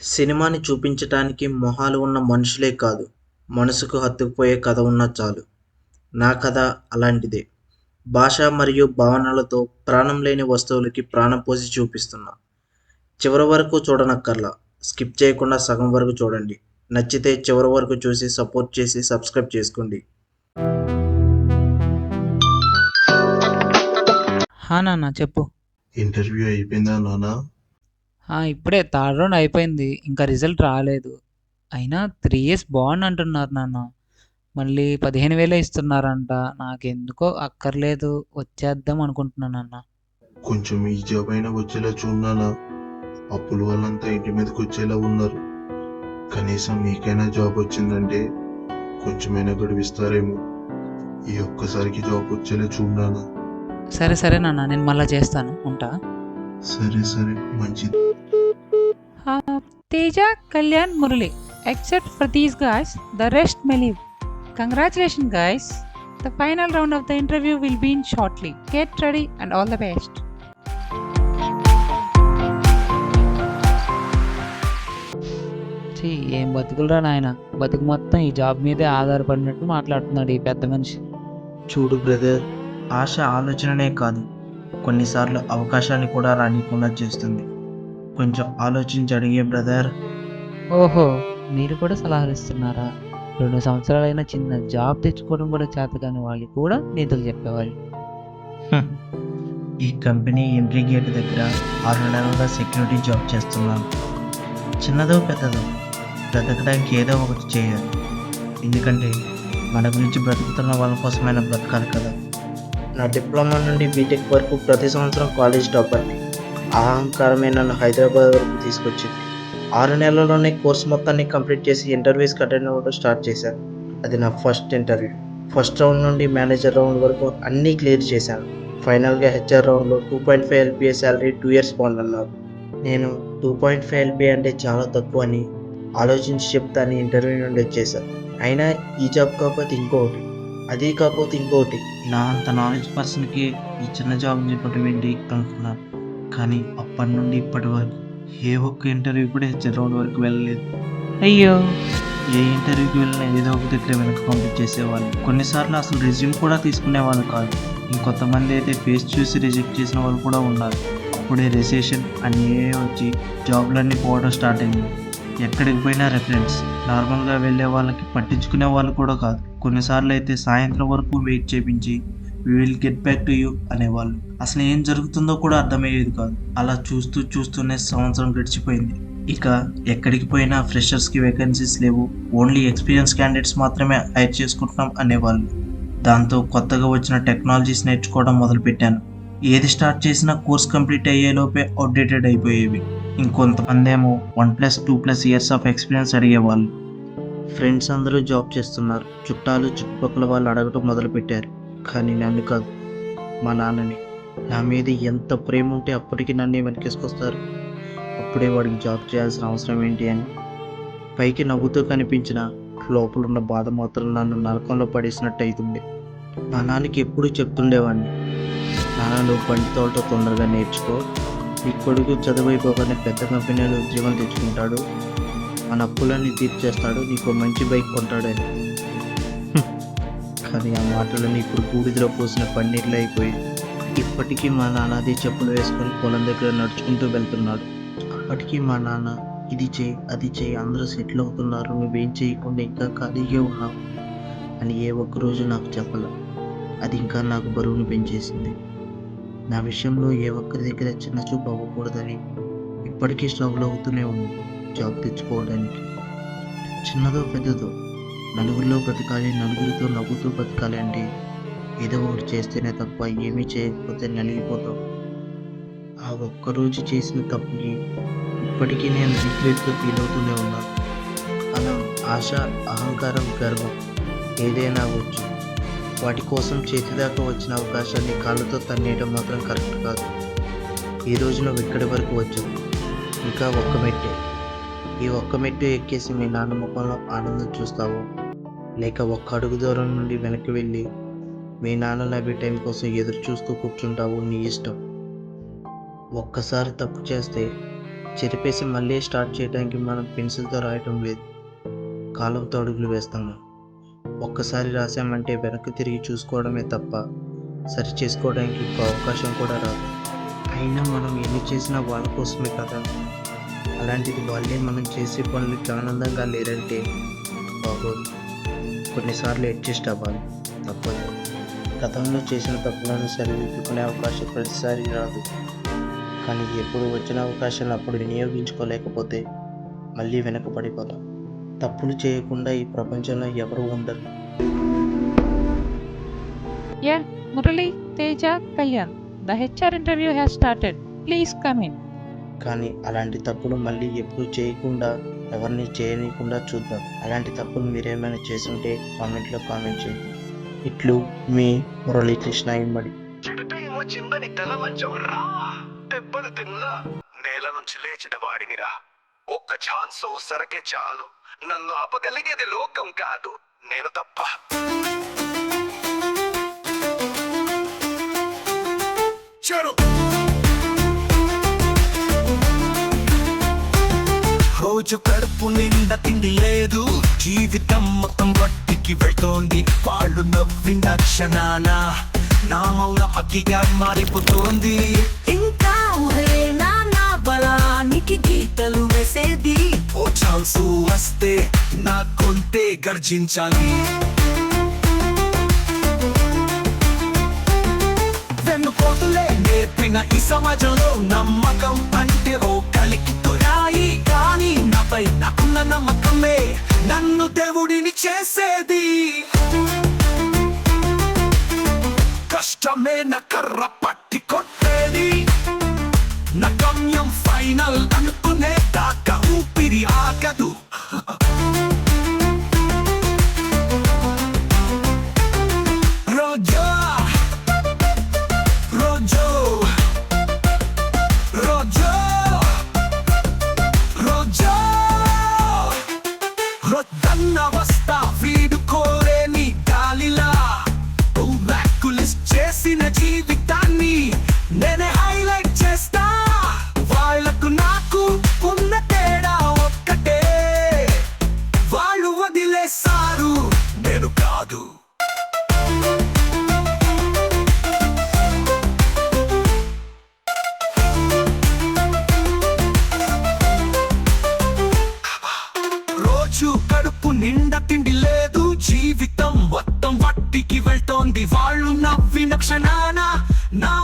సినిమాని చూపించటానికి మొహాలు ఉన్న మనుషులే కాదు, మనసుకు హత్తుకుపోయే కథ ఉన్నా చాలు. నా కథ అలాంటిదే. భాష మరియు భావనలతో ప్రాణం లేని వస్తువులకి ప్రాణం పోసి చూపిస్తున్నా. చివరి వరకు చూడనక్కర్లా. స్కిప్ చేయకుండా సగం వరకు చూడండి. నచ్చితే చివరి వరకు చూసి సపోర్ట్ చేసి సబ్స్క్రైబ్ చేసుకోండి. నాన్న చెప్పు. ఇంటర్వ్యూ అయిపోయిందా నాన్న? ఇప్పుడే థర్డ్ రౌండ్ అయిపోయింది. ఇంకా రిజల్ట్ రాలేదు. అయినా 3 ఇయర్స్ బాండ్ అంటున్నారు నాన్న. మళ్ళీ 15,000 ఇస్తున్నారంట. నాకెందుకో అక్కర్లేదు, వచ్చేద్దాం అనుకుంటున్నాను నాన్న. కొంచెం ఈ జాబ్ అయినా వచ్చేలా చూడనా? అప్పుల వాళ్ళంతా ఇంటి మీదకి వచ్చేలా ఉన్నారు. కనీసం మీకైనా జాబ్ వచ్చిందంటే కొంచెమైనా గడువిస్తారేమో. ఈ ఒక్కసారికి జాబ్ వచ్చేలా చూడనా? సరే సరే నాన్న, నేను మళ్ళీ చేస్తాను. ఉంటా. సరే సరే, మంచిది. Teja, Kalyan, Murali. Except for these guys, the rest may leave. Congratulations guys. The final round of the interview will be in shortly. Get ready and all the best. ఏం బతుకులరా నాయన. బతుకు మొత్తం ఈ జాబ్ మీదే ఆధారపడినట్టు మాట్లాడుతున్నాడు ఈ పెద్ద మనిషి. చూడు బ్రదర్, ఆశ ఆలోచననే కాదు, కొన్నిసార్లు అవకాశాన్ని కూడా రానికుండా చేస్తుంది. కొంచెం ఆలోచించి అడిగే బ్రదర్. ఓహో, మీరు కూడా సలహాలు ఇస్తున్నారా? 2 సంవత్సరాలైన చిన్న జాబ్ తెచ్చుకోవడం కూడా చేతకాని వాళ్ళు కూడా నీతులు చెప్పేవాళ్ళు. ఈ కంపెనీ ఎంట్రీ గేట్ దగ్గర 6 నెలలుగా సెక్యూరిటీ జాబ్ చేస్తున్నాను. చిన్నదో పెద్దదో బ్రతకడానికి ఏదో ఒకటి చేయాలి. ఎందుకంటే మన గురించి బ్రతుకుతున్న వాళ్ళ కోసమైనా బ్రతకాలి కదా. నా డిప్లొమా నుండి బీటెక్ వరకు ప్రతి సంవత్సరం కాలేజ్ టాపర్ని. అహంకారమే నన్ను హైదరాబాద్ వరకు తీసుకొచ్చింది. 6 నెలల్లోనే కోర్స్ మొత్తాన్ని కంప్లీట్ చేసి ఇంటర్వ్యూస్కి అటెండ్ అవ్వడం స్టార్ట్ చేశాను. అది నా ఫస్ట్ ఇంటర్వ్యూ. ఫస్ట్ రౌండ్ నుండి మేనేజర్ రౌండ్ వరకు అన్నీ క్లియర్ చేశాను. ఫైనల్గా హెచ్ఆర్ రౌండ్లో 2.5 LPA శాలరీ 2 ఇయర్స్ బాండ్ అన్నారు. నేను 2.5 LPA అంటే చాలా తక్కువ అని ఆలోచించి చెప్తాను ఇంటర్వ్యూ నుండి వచ్చేసాను. అయినా ఈ జాబ్ కాకపోతే ఇంకొకటి, అది కాకపోతే ఇంకొకటి, నా అంత నాలెడ్జ్ పర్సన్కి ఈ చిన్న జాబ్ చెప్పడం ఏంటి అనుకున్నాను. కానీ అప్పటి నుండి ఇప్పటి వరకు ఏ ఒక్క ఇంటర్వ్యూ కూడా హెచ్ఆర్ రౌండ్ వరకు వెళ్ళలేదు. అయ్యో, ఏ ఇంటర్వ్యూకి వెళ్ళినా ఏదో ఒక దగ్గర వెనక్కి పంపించేసేవాళ్ళు. కొన్నిసార్లు అసలు రెజ్యూమ్ కూడా తీసుకునేవాళ్ళు కాదు. ఇంకొంతమంది అయితే ఫేస్ చూసి రిజెక్ట్ చేసిన వాళ్ళు కూడా ఉన్నారు. అప్పుడే రిసెషన్ అన్నీ వచ్చి జాబ్లన్నీ పోవడం స్టార్ట్ అయింది. ఎక్కడికి పోయినా రెఫరెన్స్. నార్మల్గా వెళ్ళే వాళ్ళకి పట్టించుకునే వాళ్ళు కూడా కాదు. కొన్నిసార్లు అయితే సాయంత్రం వరకు వెయిట్ చేయించి we will get back to you అనేవాళ్ళు. అసలు ఏం జరుగుతుందో కూడా అర్థమయ్యేది కాదు. అలా చూస్తూనే సంవత్సరం గడిచిపోయింది. ఇక ఎక్కడికి పోయినా ఫ్రెషర్స్కి వేకెన్సీస్ లేవు, ఓన్లీ ఎక్స్పీరియన్స్ క్యాండిడేట్స్ మాత్రమే హైర్ చేసుకుంటున్నాం అనేవాళ్ళు. దాంతో కొత్తగా వచ్చిన టెక్నాలజీస్ నేర్చుకోవడం మొదలుపెట్టాను. ఏది స్టార్ట్ చేసినా కోర్స్ కంప్లీట్ అయ్యేలోపే అవుట్డేటెడ్ అయిపోయేవి. ఇంకొంతమంది ఏమో 1+2+ ఇయర్స్ ఆఫ్ ఎక్స్పీరియన్స్ అడిగేవాళ్ళు. ఫ్రెండ్స్ అందరూ జాబ్ చేస్తున్నారు. చుట్టాలు చుట్టుపక్కల వాళ్ళు అడగడం మొదలుపెట్టారు. కానీ నన్ను కాదు, మా నాన్నని. నా మీద ఎంత ప్రేమ ఉంటే అప్పటికి నన్ను వెనకేసుకొస్తారు. అప్పుడే వాడికి జాబ్ చేయాల్సిన అవసరం ఏంటి అని. పైకి నవ్వుతూ కనిపించిన లోపలున్న బాధ మాత్రం నన్ను నరకంలో పడేసినట్టు అవుతుంది. మా నాన్నకి ఎప్పుడూ చెప్తుండేవాడిని, నాన్న నువ్వు బండి తోలటం తొందరగా నేర్చుకో, నీ కొడుకు చదువైపోగానే పెద్ద కంపెనీలో ఉద్యోగం తెచ్చుకుంటాడు, మన అప్పులన్నీ తీర్చేస్తాడు, నీకు మంచి బైక్ కొంటాడని. కానీ ఆ మాటలన్నీ ఇప్పుడు బూడిదలో పోసిన పన్నీర్లు అయిపోయి ఇప్పటికీ మా నాన్న అదే చెప్పులు వేసుకొని పొలం దగ్గర నడుచుకుంటూ వెళ్తున్నాడు. అప్పటికీ మా నాన్న ఇది చేయి అది చేయి, అందరూ సెటిల్ అవుతున్నారు, నువ్వేం చేయకుండా ఇంకా ఖాళీగా ఉన్నావు అని ఏ ఒక్కరోజు నాకు చెప్పాల. అది ఇంకా నాకు బరువును పెంచేసింది. నా విషయంలో ఏ ఒక్కరి దగ్గర చిన్న చూపు అవ్వకూడదని ఇప్పటికీ స్ట్రగుల్ అవుతూనే ఉంది జాబ్ తెచ్చుకోవడానికి. చిన్నదో పెద్దదో నలుగురిలో బ్రతకాలి, నలుగురితో నవ్వుతూ బ్రతకాలి అంటే ఏదో ఒకటి చేస్తేనే తప్ప ఏమీ చేయకపోతే నలిగిపోతాం. ఆ ఒక్కరోజు చేసిన తప్పుని ఇప్పటికీ నేను రిగ్రెట్గా ఫీల్ అవుతూనే ఉన్నాను. మనం ఆశ, అహంకారం, గర్వం ఏదైనా అవ్వచ్చు. వాటి కోసం చేతిదాకా వచ్చిన అవకాశాన్ని కాళ్ళతో తన్నేయడం మాత్రం కరెక్ట్ కాదు. ఈ రోజు నువ్వు ఇక్కడి వరకు వచ్చావు, ఇంకా ఒక్క మెట్టే. ఈ ఒక్క మెట్టు ఎక్కేసి మీ నాన్న ముఖంలో ఆనందం చూస్తావు, లేక ఒక్క అడుగు దూరం నుండి వెనక్కి వెళ్ళి మీ నాన్న నవ్వే టైం కోసం ఎదురు చూస్తూ కూర్చుంటావు, నీ ఇష్టం. ఒక్కసారి తప్పు చేస్తే చెరిపేసి మళ్ళీ స్టార్ట్ చేయడానికి మనం పెన్సిల్తో రాయటం లేదు, కాలంతో అడుగులు వేస్తున్నాం. ఒక్కసారి రాసామంటే వెనక్కి తిరిగి చూసుకోవడమే తప్ప సరి చేసుకోవడానికి ఇంకో అవకాశం కూడా రాదు. అయినా మనం ఎన్ని చేసినా వాళ్ళ కోసమే కదా. అలాంటిది వాళ్ళే మనం చేసే పనులకి ఆనందంగా లేరంటే బాగోదు. కొన్నిసార్లు అడ్జస్ట్ అవ్వాలి, తప్పదు. గతంలో చేసిన తప్పులను సరిదిద్దుకునే అవకాశం ప్రతిసారి రాదు, కానీ ఎప్పుడు వచ్చిన అవకాశాలు అప్పుడు వినియోగించుకోలేకపోతే మళ్ళీ వెనకబడిపోతాం. తప్పులు చేయకుండా ఈ ప్రపంచంలో ఎవరు ఉండరు. Yeah, Murali, Teja, Kalyan. The HR interview has started. Please come in. కానీ అలాంటి తప్పులు మళ్ళీ ఎప్పుడు చేయకుండా ఎవరిని చేయనీయకుండా చూద్దాం. అలాంటి తప్పులు మీరేమైనా చేసుంటే కామెంట్లో కామెంట్ చేయండి. ఇట్లు మీ మురళీకృష్ణ ఇమ్మడి. చెడుటై వచ్చిందని తల వంచవరా, దెబ్బలు తిన్నా నేల నుంచి లేచిన వాడినిరా. ఒక్క ఛాన్స్ సరకే చాలు, నన్ను ఆపగలిగేది లోకం కాదు, నేను తప్ప. చెడు రోజు కడుపు నిండా తిండి లేదు, జీవితం మొత్తం వట్టికి వెళ్తోంది. వాళ్ళు నవ్విన క్షణాన నా మౌన అగ్గిగా మారిపోతోంది. ఇంకా ఊహేనా నా బలానికి గీతలు వేసేది. ఓ ఛాన్సు వస్తే నా కొంటే గర్జించాలి. వెన్నుపోతులే నేర్పిన ఈ సమాజంలో నమ్మకం అంటే ఓ కలికి తొరాయి. కానీ నాపై నాకున్న నమ్మకమే నన్ను దేవుడిని చేసేది. కష్టమే నా కర్ర పట్టి కొట్టేది. నా గమ్యం ఫైనల్ అనుకునే దాకా ఊపిరి ఆగదు. రోజో రోజో రోజో రోజో రొద్దన్న వస్తా వీడు కోరేని గాలిలా. బ్లాక్లిస్ట్ చేసిన జీవితాన్ని నేనే హైలైట్ చేస్తా. వాళ్ళకు నాకు ఉన్న తేడా ఒక్కటే, వాళ్ళు వదిలేశారు, నేను కాదు. రోజు కడుపు నిండా తిండి లేదు, జీవితం మొత్తం వట్టికి వెళ్తోంది. వాళ్ళు నవ్విన క్షణాన నా